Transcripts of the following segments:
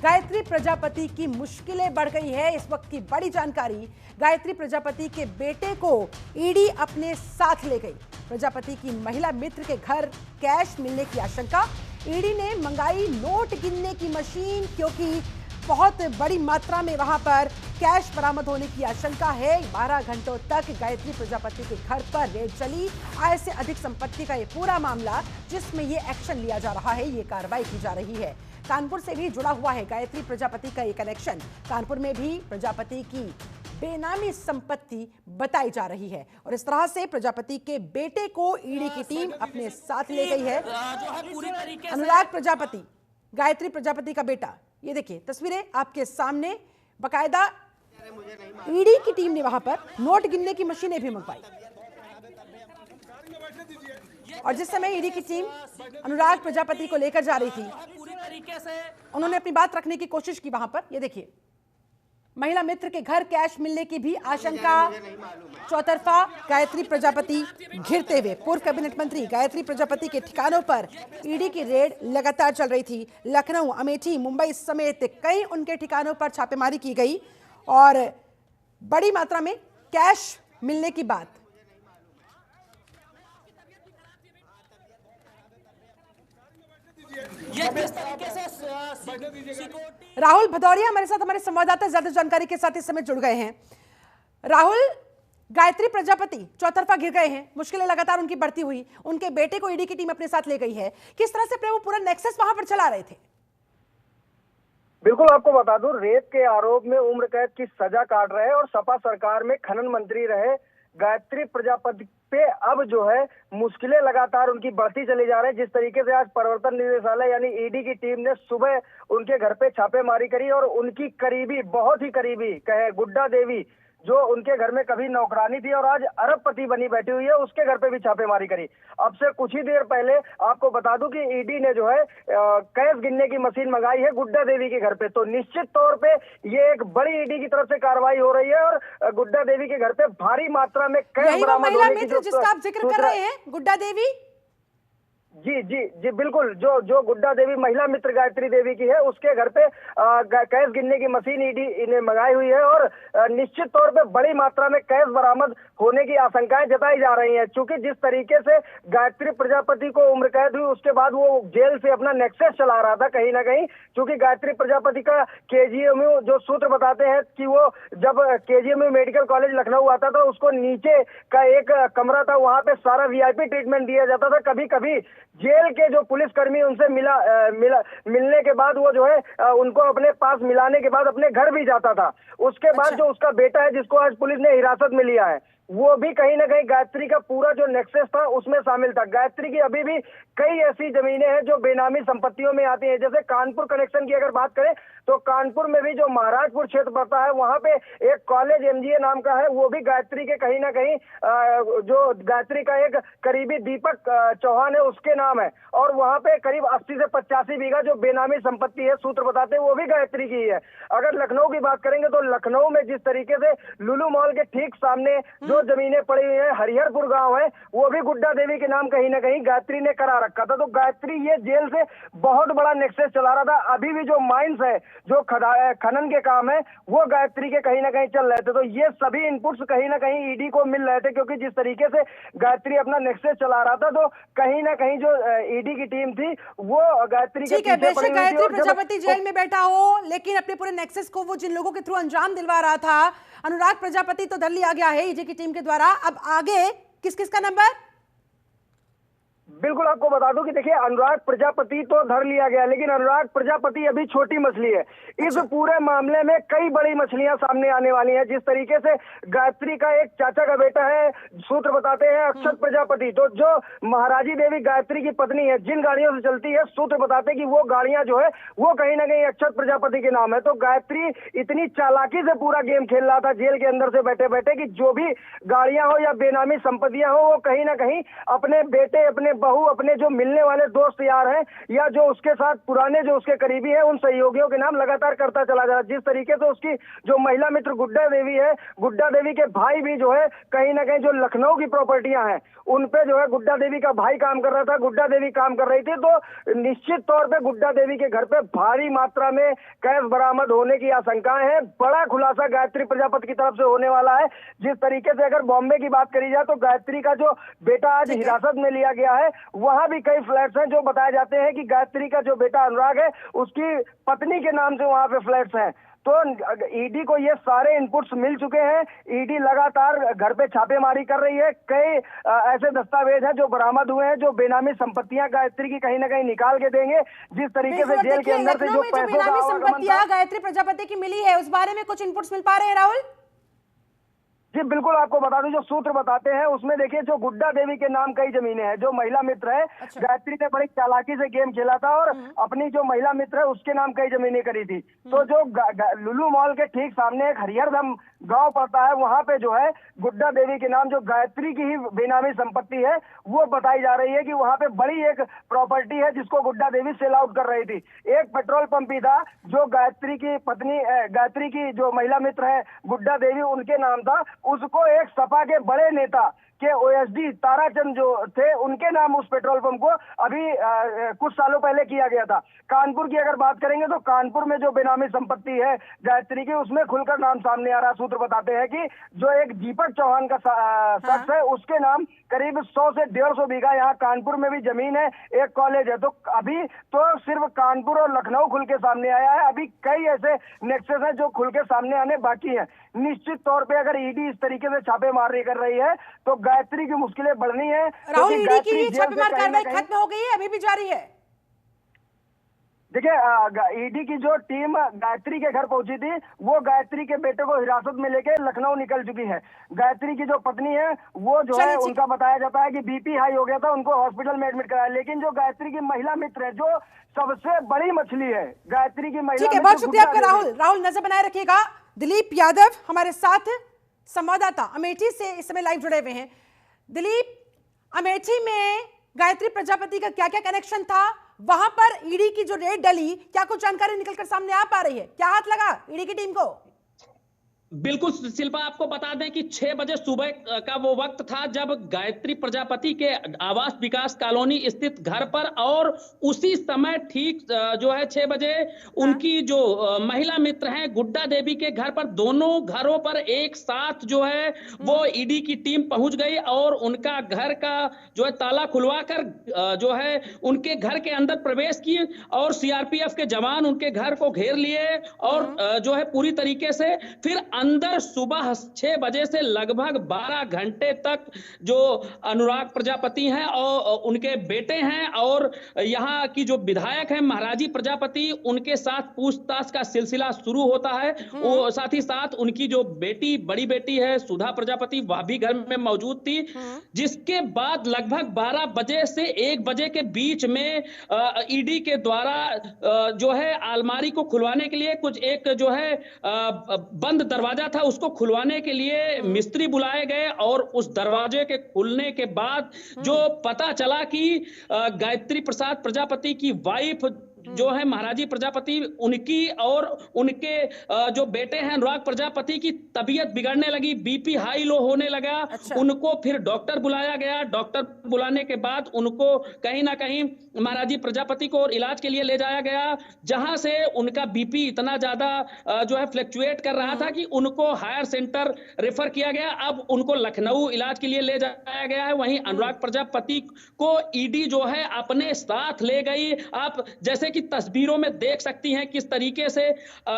गायत्री प्रजापति की मुश्किलें बढ़ गई है। इस वक्त की बड़ी जानकारी, गायत्री प्रजापति के बेटे को ईडी अपने साथ ले गई। प्रजापति की महिला मित्र के घर कैश मिलने की आशंका। ईडी ने मंगाई नोट गिनने की मशीन, क्योंकि बहुत बड़ी मात्रा में वहां पर कैश बरामद होने की आशंका है। 12 घंटों तक गायत्री प्रजापति के घर पर रेड चली। आय से अधिक संपत्ति का ये पूरा मामला, जिसमें ये एक्शन लिया जा रहा है, ये कार्रवाई की जा रही है। कानपुर से भी जुड़ा हुआ है गायत्री प्रजापति का ये कनेक्शन। कानपुर में भी प्रजापति की बेनामी संपत्ति बताई जा रही है और इस तरह से प्रजापति के बेटे को ईडी की टीम अपने साथ ले गई है। अनुराग प्रजापति, गायत्री प्रजापति का बेटा, ये देखिए तस्वीरें आपके सामने। बकायदा ईडी की टीम ने वहां पर नोट गिनने की मशीनें भी मंगवाई और जिस समय ईडी की टीम अनुराग प्रजापति को लेकर जा रही थी, उन्होंने अपनी बात रखने की कोशिश की वहां पर। ये देखिए, महिला मित्र के घर कैश मिलने की भी आशंका। चौतरफा गायत्री प्रजापति घिरते हुए पूर्व कैबिनेट मंत्री गायत्री प्रजापति के ठिकानों पर ईडी की रेड लगातार चल रही थी। लखनऊ, अमेठी, मुंबई समेत कई उनके ठिकानों पर छापेमारी की गई और बड़ी मात्रा में कैश मिलने की बात। राहुल भदौरिया हमारे साथ, हमारे संवाददाता ज्यादा जानकारी के साथ इस समय जुड़ गए हैं। राहुल, गायत्री प्रजापति चौतरफा घिर गए हैं, मुश्किलें लगातार उनकी बढ़ती हुई, उनके बेटे को ईडी की टीम अपने साथ ले गई है। किस तरह से अपने वो पूरा नेक्सस वहां पर चला रहे थे? बिल्कुल, आपको बता दूं, रेप के आरोप में उम्र कैद की सजा काट रहे और सपा सरकार में खनन मंत्री रहे गायत्री प्रजापति पे अब जो है मुश्किलें लगातार उनकी बढ़ती चली जा रही है। जिस तरीके से आज प्रवर्तन निदेशालय यानी ईडी की टीम ने सुबह उनके घर पे छापेमारी करी और उनकी करीबी, बहुत ही करीबी कहे गुड्डा देवी, जो उनके घर में कभी नौकरानी थी और आज अरबपति बनी बैठी हुई है, उसके घर पे भी छापेमारी करी। अब से कुछ ही देर पहले आपको बता दूं कि ईडी ने जो है कैश गिनने की मशीन मंगाई है गुड्डा देवी के घर पे। तो निश्चित तौर पे ये एक बड़ी ईडी की तरफ से कार्रवाई हो रही है और गुड्डा देवी के घर पे भारी मात्रा में कैश बरामद होने की जिसका आप जिक्र कर रहे हैं, गुड्डा देवी। जी जी जी बिल्कुल, जो गुड्डा देवी महिला मित्र गायत्री देवी की है, उसके घर पे कैश गिनने की मशीन ईडी ने मंगाई हुई है और निश्चित तौर पे बड़ी मात्रा में कैश बरामद होने की आशंकाएं जताई जा रही हैं। क्योंकि जिस तरीके से गायत्री प्रजापति को उम्र कैद हुई, उसके बाद वो जेल से अपना नेक्सस चला रहा था कहीं ना कहीं। क्योंकि गायत्री प्रजापति का केजीएमयू, जो सूत्र बताते हैं कि वो जब केजीएमयू मेडिकल कॉलेज लखनऊ आता था, उसको नीचे का एक कमरा था, वहां पे सारा वीआईपी ट्रीटमेंट दिया जाता था। कभी कभी जेल के जो पुलिसकर्मी उनसे मिलने के बाद वो जो है उनको अपने पास मिलाने के बाद अपने घर भी जाता था। उसके बाद जो उसका बेटा है, जिसको आज पुलिस ने हिरासत में लिया है, वो भी कहीं ना कहीं गायत्री का पूरा जो नेक्सस था उसमें शामिल था। गायत्री की अभी भी कई ऐसी जमीनें हैं जो बेनामी संपत्तियों में आती हैं। जैसे कानपुर कनेक्शन की अगर बात करें तो कानपुर में भी जो महाराजपुर क्षेत्र पड़ता है, वहां पे एक कॉलेज एमजीए नाम का है, वो भी गायत्री के कहीं ना कहीं जो गायत्री का एक करीबी दीपक चौहान है, उसके नाम है। और वहां पे करीब 80 से 85 बीघा जो बेनामी संपत्ति है, सूत्र बताते हैं, वो भी गायत्री की है। अगर लखनऊ की बात करेंगे तो लखनऊ में जिस तरीके से लुलु मॉल के ठीक सामने जो जमीनें पड़ी हुई है, हरिहरपुर गांव है, वो भी गुड्डा देवी के नाम कहीं ना कहीं गायत्री ने करा रखा था। तो गायत्री ये जेल से बहुत बड़ा नेक्सस चला रहा था। अभी भी जो माइंस है, जो खनन के काम है, वो गायत्री के कहीं ना कहीं चल रहे थे। तो ये सभी इनपुट्स कहीं ना कहीं ईडी को मिल रहे थे, क्योंकि जिस तरीके से गायत्री अपना नेक्सस चला रहा था, तो कहीं ना कहीं जो ईडी की टीम थी वो गायत्री के पीछे पड़ी हुई थी। गायत्री प्रजापति जेल में बैठा हो, लेकिन अपने पूरे नेक्सस को वो जिन लोगों के थ्रू अंजाम दिलवा रहा था, अनुराग प्रजापति तो धर लिया गया है ईडी की टीम के द्वारा। अब आगे किस किस का नंबर? बिल्कुल, आपको बता दूं कि देखिए, अनुराग प्रजापति तो धर लिया गया, लेकिन अनुराग प्रजापति अभी छोटी मछली है। इस पूरे मामले में कई बड़ी मछलियां सामने आने वाली हैं। जिस तरीके से गायत्री का एक चाचा का बेटा है, सूत्र बताते हैं अक्षत प्रजापति, तो जो महाराजी देवी गायत्री की पत्नी है, जिन गाड़ियों से चलती है, सूत्र बताते हैं कि वो गाड़ियां जो है वो कहीं ना कहीं अक्षत प्रजापति के नाम है। तो गायत्री इतनी चालाकी से पूरा गेम खेल रहा था जेल के अंदर से बैठे बैठे कि जो भी गाड़ियां हो या बेनामी संपत्तियां हो, वो कहीं ना कहीं अपने बेटे, अपने बहू अपने जो मिलने वाले दोस्त यार हैं या जो उसके साथ पुराने जो उसके करीबी हैं उन सहयोगियों के नाम लगातार करता चला जा रहा है। जिस तरीके से उसकी जो महिला मित्र गुड्डा देवी है, गुड्डा देवी के भाई भी जो है कहीं ना कहीं जो लखनऊ की प्रॉपर्टियां हैं उन पे जो है गुड्डा देवी का भाई काम कर रहा था, गुड्डा देवी काम कर रही थी, तो निश्चित तौर पे गुड्डा देवी के घर पे भारी मात्रा में कैश बरामद होने की आशंकाएं हैं। बड़ा खुलासा गायत्री प्रजापति की तरफ से होने वाला है। जिस तरीके से अगर बॉम्बे की बात करी जाए तो गायत्री का जो बेटा आज हिरासत में लिया गया है वहां भी कई फ्लैट्स हैं जो बताए जाते हैं कि गायत्री का जो बेटा अनुराग है उसकी पत्नी के नाम से वहां पे फ्लैट्स हैं। तो ईडी को ये सारे इनपुट्स मिल चुके हैं। ईडी लगातार घर पे छापेमारी कर रही है। कई ऐसे दस्तावेज हैं जो बरामद हुए हैं जो बेनामी संपत्तियां गायत्री की कहीं ना कहीं निकाल के देंगे। जिस तरीके से जेल के अंदर से जो पैसों का संपत्तियां गायत्री प्रजापति की मिली है उस बारे में कुछ इनपुट्स मिल पा रहे हैं राहुल? जी बिल्कुल, आपको बता दूं जो सूत्र बताते हैं उसमें देखिए जो गुड्डा देवी के नाम कई जमीनें हैं, जो महिला मित्र है गायत्री ने बड़ी चालाकी से गेम खेला था और अपनी जो महिला मित्र है उसके नाम कई जमीनें करी थी। तो जो लुलू मॉल के ठीक सामने एक हरिहरदम गांव पड़ता है वहां पे जो है गुड्डा देवी के नाम जो गायत्री की ही बेनामी संपत्ति है वो बताई जा रही है कि वहां पे बड़ी एक प्रॉपर्टी है जिसको गुड्डा देवी सेल आउट कर रही थी। एक पेट्रोल पंप भी था जो गायत्री की पत्नी गायत्री की जो महिला मित्र है गुड्डा देवी उनके नाम था, उसको एक सपा के बड़े नेता के ओएसडी ताराचंद जो थे उनके नाम उस पेट्रोल पंप को अभी कुछ सालों पहले किया गया था। कानपुर की अगर बात करेंगे तो कानपुर में जो बेनामी संपत्ति है गायत्री की उसमें खुलकर नाम सामने आ रहा। सूत्र बताते हैं कि जो एक दीपक चौहान का शख्स है उसके नाम करीब 100 से 150 बीघा यहाँ कानपुर में भी जमीन है, एक कॉलेज है। तो अभी तो सिर्फ कानपुर और लखनऊ खुल के सामने आया है, अभी कई ऐसे नेक्सस हैं जो खुल के सामने आने बाकी हैं। निश्चित तौर पे अगर ईडी इस तरीके से छापेमारी कर रही है तो गायत्री की मुश्किलें बढ़नी है। राहुल, ईडी की छापेमार कार्रवाई खत्म हो गई है अभी भी जारी है? देखिए ईडी की जो टीम गायत्री के घर पहुंची थी वो गायत्री के बेटे को हिरासत में लेके लखनऊ निकल चुकी है। गायत्री की जो पत्नी है वो जो है उनका बताया जाता है कि बीपी हाई हो गया था, उनको हॉस्पिटल में एडमिट कराया। लेकिन जो गायत्री की महिला मित्र है जो सबसे बड़ी मछली है गायत्री की महिला। ठीक है, बहुत शुक्रिया आपका राहुल। राहुल नजर बनाए रखिएगा। दिलीप यादव हमारे साथ संवाददाता अमेठी से इस समय लाइव जुड़े हुए हैं। दिलीप, अमेठी में गायत्री प्रजापति का क्या क्या कनेक्शन था? वहां पर ईडी की जो रेड डली, क्या कुछ जानकारी निकलकर सामने आ पा रही है? क्या हाथ लगा ईडी की टीम को? बिल्कुल शिल्पा, आपको बता दें कि 6 बजे सुबह का वो वक्त था जब गायत्री प्रजापति के आवास विकास कॉलोनी स्थित घर पर और उसी समय ठीक जो है 6 बजे उनकी जो महिला मित्र हैं गुड्डा देवी के घर पर, दोनों घरों पर एक साथ जो है वो ईडी की टीम पहुंच गई और उनका घर का जो है ताला खुलवाकर जो है उनके घर के अंदर प्रवेश किए और सीआरपीएफ के जवान उनके घर को घेर लिए और जो है पूरी तरीके से फिर अंदर सुबह 6 बजे से लगभग 12 घंटे तक जो अनुराग प्रजापति हैं और उनके बेटे हैं और यहाँ की जो विधायक हैं महाराजी प्रजापति, उनके साथ पूछताछ का सिलसिला शुरू होता है। वो साथ ही साथ उनकी जो बेटी, बड़ी बेटी है सुधा प्रजापति, वह भी घर में मौजूद थी। जिसके बाद लगभग 12 बजे से 1 बजे के बीच में ईडी के द्वारा जो है अलमारी को खुलवाने के लिए कुछ एक जो है बंद दरवाजा था उसको खुलवाने के लिए मिस्त्री बुलाए गए और उस दरवाजे के खुलने के बाद जो पता चला कि गायत्री प्रसाद प्रजापति की वाइफ जो है महाराजी प्रजापति, उनकी और उनके जो बेटे हैं अनुराग प्रजापति की तबीयत बिगड़ने लगी, बीपी हाई लो होने लगा। उनको फिर डॉक्टर बुलाया गया। डॉक्टर बुलाने के बाद उनको कहीं ना कहीं महाराजी प्रजापति को और इलाज के लिए ले जाया गया, जहां से उनका बीपी इतना ज्यादा जो है फ्लक्चुएट कर रहा था कि उनको हायर सेंटर रेफर किया गया। अब उनको लखनऊ इलाज के लिए ले जाया गया है। वहीं अनुराग प्रजापति को ईडी जो है अपने साथ ले गई। आप जैसे कि तस्वीरों में देख सकती हैं किस तरीके से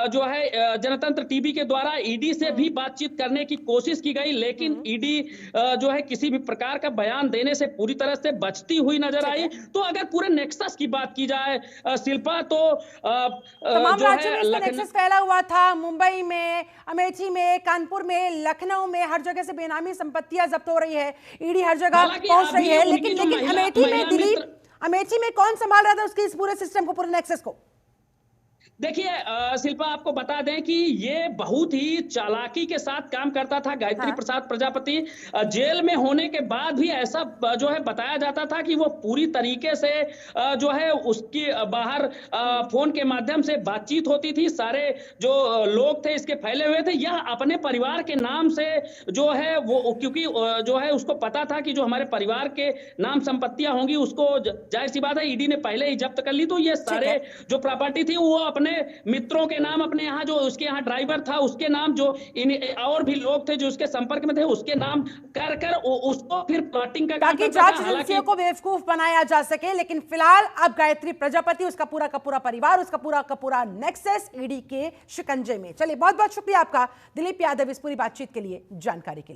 जो है जनतंत्र टीवी के द्वारा ईडी से भी बातचीत करने की कोशिश की गई, लेकिन ईडी जो है किसी भी प्रकार का बयान देने से पूरी तरह से बचती हुई नजर आई। तो अगर पूरे नेक्सस की बात की जाए शिल्पा, तो तमाम राज्यों में इसका नेक्सस फैला हुआ था। मुंबई में, अमेठी में, कानपुर में, लखनऊ में हर जगह से बेनामी संपत्तियां जब्त हो रही है। ईडी हर जगह पहुंच रही है, लेकिन अमेठी में दिलीप, अमेठी में कौन संभाल रहा था उसके इस पूरे सिस्टम को, पूरे नेक्सस को? देखिए शिल्पा, आपको बता दें कि ये बहुत ही चालाकी के साथ काम करता था गायत्री हाँ। प्रसाद प्रजापति। जेल में होने के बाद भी ऐसा जो है बताया जाता था कि वो पूरी तरीके से जो है उसकी बाहर फोन के माध्यम से बातचीत होती थी। सारे जो लोग थे इसके फैले हुए थे। यह अपने परिवार के नाम से जो है वो, क्योंकि जो है उसको पता था कि जो हमारे परिवार के नाम संपत्तियां होंगी उसको जाहिर सी बात है ईडी ने पहले ही जब्त कर ली। तो ये सारे जो प्रॉपर्टी थी वो अपने मित्रों के नाम, अपने यहाँ जो उसके यहाँ ड्राइवर था उसके नाम, जो और भी लोग थे जो उसके संपर्क में थे उसके नाम कर कर उसको फिर प्लॉटिंग का काम ताकि करता जांच था। एजेंसियों को बेवकूफ बनाया जा सके। लेकिन फिलहाल अब गायत्री प्रजापति, उसका पूरा का पूरा परिवार, उसका पूरा का पूरा नेक्सस ईडी के शिकंजे में। चलिए, बहुत बहुत शुक्रिया आपका दिलीप यादव इस पूरी बातचीत के लिए, जानकारी के लिए।